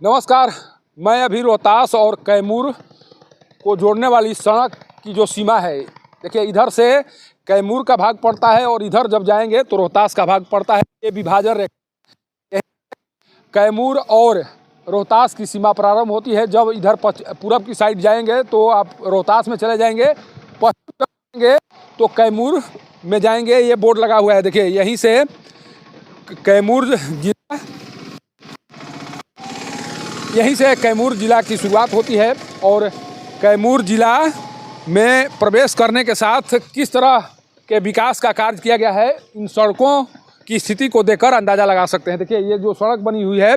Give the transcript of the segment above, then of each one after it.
नमस्कार। मैं अभी रोहतास और कैमूर को जोड़ने वाली सड़क की जो सीमा है, देखिए इधर से कैमूर का भाग पड़ता है और इधर जब जाएंगे तो रोहतास का भाग पड़ता है। ये विभाजन रेखा कैमूर और रोहतास की सीमा प्रारंभ होती है। जब इधर पूरब की साइड जाएंगे तो आप रोहतास में चले जाएंगे, पश्चिम जाएंगे तो कैमूर में जाएंगे। ये बोर्ड लगा हुआ है, देखिए यहीं से कैमूर जिला की शुरुआत होती है और कैमूर जिला में प्रवेश करने के साथ किस तरह के विकास का कार्य किया गया है, इन सड़कों की स्थिति को देखकर अंदाज़ा लगा सकते हैं। देखिए ये जो सड़क बनी हुई है,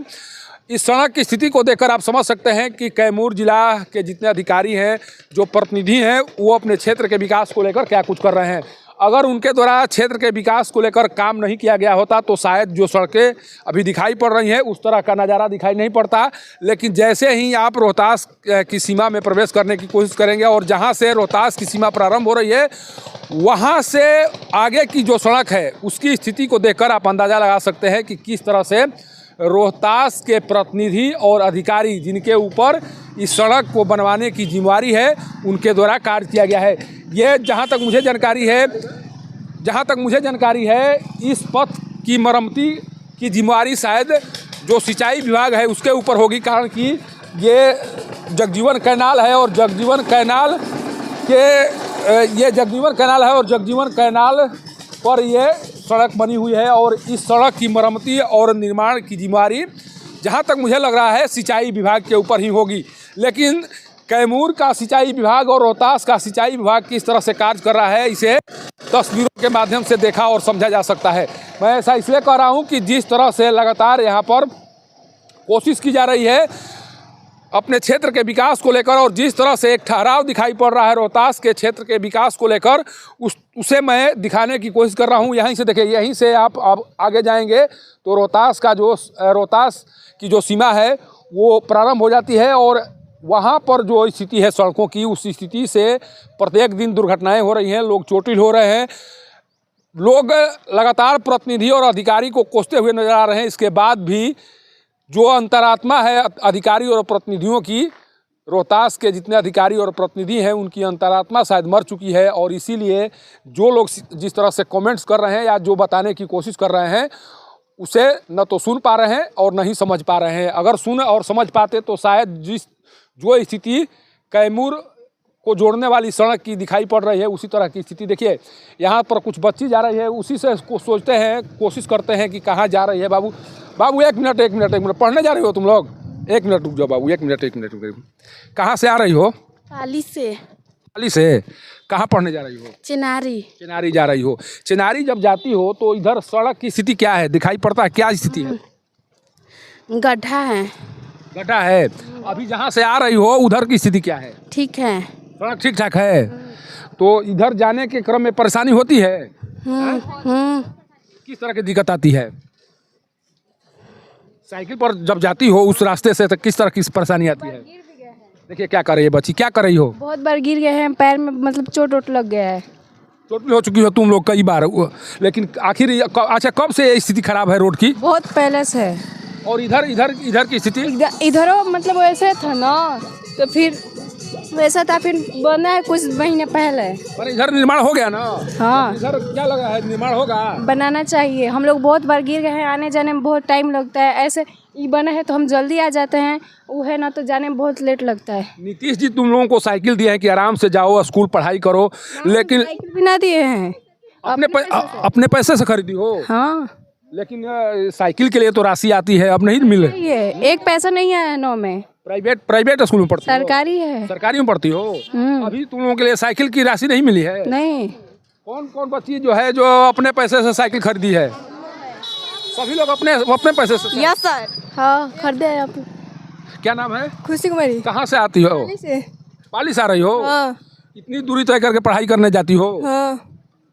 इस सड़क की स्थिति को देखकर आप समझ सकते हैं कि कैमूर जिला के जितने अधिकारी हैं, जो प्रतिनिधि हैं, वो अपने क्षेत्र के विकास को लेकर क्या कुछ कर रहे हैं। अगर उनके द्वारा क्षेत्र के विकास को लेकर काम नहीं किया गया होता तो शायद जो सड़कें अभी दिखाई पड़ रही हैं उस तरह का नज़ारा दिखाई नहीं पड़ता। लेकिन जैसे ही आप रोहतास की सीमा में प्रवेश करने की कोशिश करेंगे और जहां से रोहतास की सीमा प्रारंभ हो रही है, वहां से आगे की जो सड़क है उसकी स्थिति को देखकर आप अंदाज़ा लगा सकते हैं कि किस तरह से रोहतास के प्रतिनिधि और अधिकारी जिनके ऊपर इस सड़क को बनवाने की जिम्मेवारी है, उनके द्वारा कार्य किया गया है। ये जहाँ तक मुझे जानकारी है इस पथ की मरम्मती की जिम्मेवारी शायद जो सिंचाई विभाग है उसके ऊपर होगी, कारण कि ये जगजीवन कैनाल है और जगजीवन कैनाल पर ये सड़क बनी हुई है और इस सड़क की मरम्मती और निर्माण की जिम्मेवारी जहाँ तक मुझे लग रहा है सिंचाई विभाग के ऊपर ही होगी। लेकिन कैमूर का सिंचाई विभाग और रोहतास का सिंचाई विभाग किस तरह से कार्य कर रहा है, इसे तस्वीरों के माध्यम से देखा और समझा जा सकता है। मैं ऐसा इसलिए कह रहा हूँ कि जिस तरह से लगातार यहाँ पर कोशिश की जा रही है अपने क्षेत्र के विकास को लेकर और जिस तरह से एक ठहराव दिखाई पड़ रहा है रोहतास के क्षेत्र के विकास को लेकर, उसे मैं दिखाने की कोशिश कर रहा हूँ। यहीं से देखिए, यहीं से आप आगे जाएंगे तो रोहतास की जो सीमा है वो प्रारंभ हो जाती है और वहाँ पर जो स्थिति है सड़कों की, उस स्थिति से प्रत्येक दिन दुर्घटनाएं हो रही हैं, लोग चोटिल हो रहे हैं, लोग लगातार प्रतिनिधि और अधिकारी को कोसते हुए नजर आ रहे हैं। इसके बाद भी जो अंतरात्मा है अधिकारी और प्रतिनिधियों की, रोहतास के जितने अधिकारी और प्रतिनिधि हैं उनकी अंतरात्मा शायद मर चुकी है और इसीलिए जो लोग जिस तरह से कमेंट्स कर रहे हैं या जो बताने की कोशिश कर रहे हैं उसे न तो सुन पा रहे हैं और न ही समझ पा रहे हैं। अगर सुन और समझ पाते तो शायद जो स्थिति कैमूर को जोड़ने वाली सड़क की दिखाई पड़ रही है उसी तरह की स्थिति। देखिए यहाँ पर कुछ बच्ची जा रही है, उसी से सोचते हैं, कोशिश करते हैं कि कहाँ जा रही है। बाबू एक मिनट पढ़ने जा रही हो तुम लोग? एक मिनट रुक जाओ बाबू, एक मिनट। कहाँ से आ रही हो? पाली से। कहाँ पढ़ने जा रही हो? चिनारी जा रही हो। चिनारी जब जाती हो तो इधर सड़क की स्थिति क्या है, दिखाई पड़ता है? क्या स्थिति है? गड्ढा है। अभी जहाँ से आ रही हो उधर की स्थिति क्या है? ठीक है, सड़क ठीक ठाक है। तो इधर जाने के क्रम में परेशानी होती है? किस तरह की दिक्कत आती है? साइकिल पर जब जाती हो उस रास्ते से तो किस तरह की परेशानी आती है? देखिए क्या कर रही है बच्ची, क्या कर रही हो? बहुत बार गिर गए हैं, पैर में मतलब चोट लग गया है। चोट हो चुकी हो तुम लोग कई बार, लेकिन आखिर अच्छा कब से स्थिति खराब है रोड की? बहुत पहले से। और इधर की स्थिति? इधरों मतलब वैसे था ना, तो फिर वैसा था, फिर बना है कुछ महीने पहले। पर इधर निर्माण हो गया ना? हाँ, इधर क्या लगा है, निर्माण होगा? बनाना चाहिए। हम लोग बहुत बार गिर गए हैं, आने जाने में बहुत टाइम लगता है। ऐसे ये बना है तो हम जल्दी आ जाते हैं, वो है ना तो जाने में बहुत लेट लगता है। नीतीश जी तुम लोगों को साइकिल दिए हैं कि आराम से जाओ स्कूल पढ़ाई करो, लेकिन साइकिल भी ना दिए हैं, अपने पैसे से खरीदी हो? हाँ, लेकिन साइकिल के लिए तो राशि आती है, अब नहीं मिल रही है। एक पैसा नहीं आया 9 में। प्राइवेट स्कूल में पढ़ती हो? सरकारी है। सरकारी में पढ़ती हो? अभी तुम लोगों के लिए साइकिल की राशि नहीं मिली है? नहीं। कौन बच्ची जो है जो अपने पैसे से साइकिल खरीदी है? सभी लोग अपने पैसे से? Yes sir. हाँ, खरीदे हैं आप। क्या नाम है? खुशी कुमारी। कहाँ से आती हो? पाली से आ रही हो? हाँ। इतनी दूरी तय करके पढ़ाई करने जाती हो? हाँ।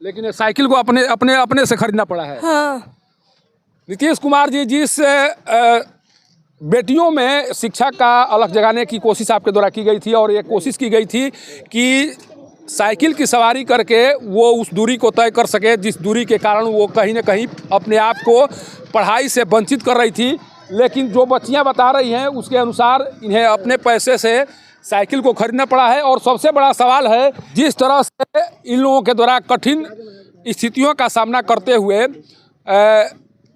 लेकिन साइकिल को अपने से खरीदना पड़ा है? हाँ। नीतीश कुमार जी जिस बेटियों में शिक्षा का अलग जगाने की कोशिश आपके द्वारा की गई थी और ये कोशिश की गई थी कि साइकिल की सवारी करके वो उस दूरी को तय कर सके जिस दूरी के कारण वो कहीं ना कहीं अपने आप को पढ़ाई से वंचित कर रही थी, लेकिन जो बच्चियां बता रही हैं उसके अनुसार इन्हें अपने पैसे से साइकिल को खरीदना पड़ा है। और सबसे बड़ा सवाल है, जिस तरह से इन लोगों के द्वारा कठिन स्थितियों का सामना करते हुए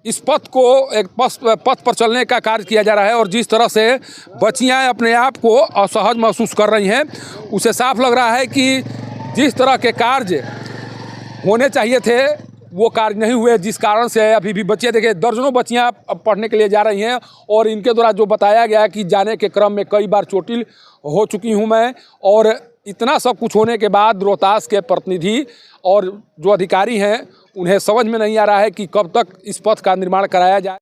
इस पथ को एक पथ पर चलने का कार्य किया जा रहा है और जिस तरह से बच्चियां अपने आप को असहज महसूस कर रही हैं, उसे साफ लग रहा है कि जिस तरह के कार्य होने चाहिए थे वो कार्य नहीं हुए, जिस कारण से अभी भी बच्चे देखिए दर्जनों बच्चियां अब पढ़ने के लिए जा रही हैं। और इनके द्वारा जो बताया गया कि जाने के क्रम में कई बार चोटिल हो चुकी हूं मैं, और इतना सब कुछ होने के बाद रोहतास के प्रतिनिधि और जो अधिकारी हैं उन्हें समझ में नहीं आ रहा है कि कब तक इस पथ का निर्माण कराया जाए।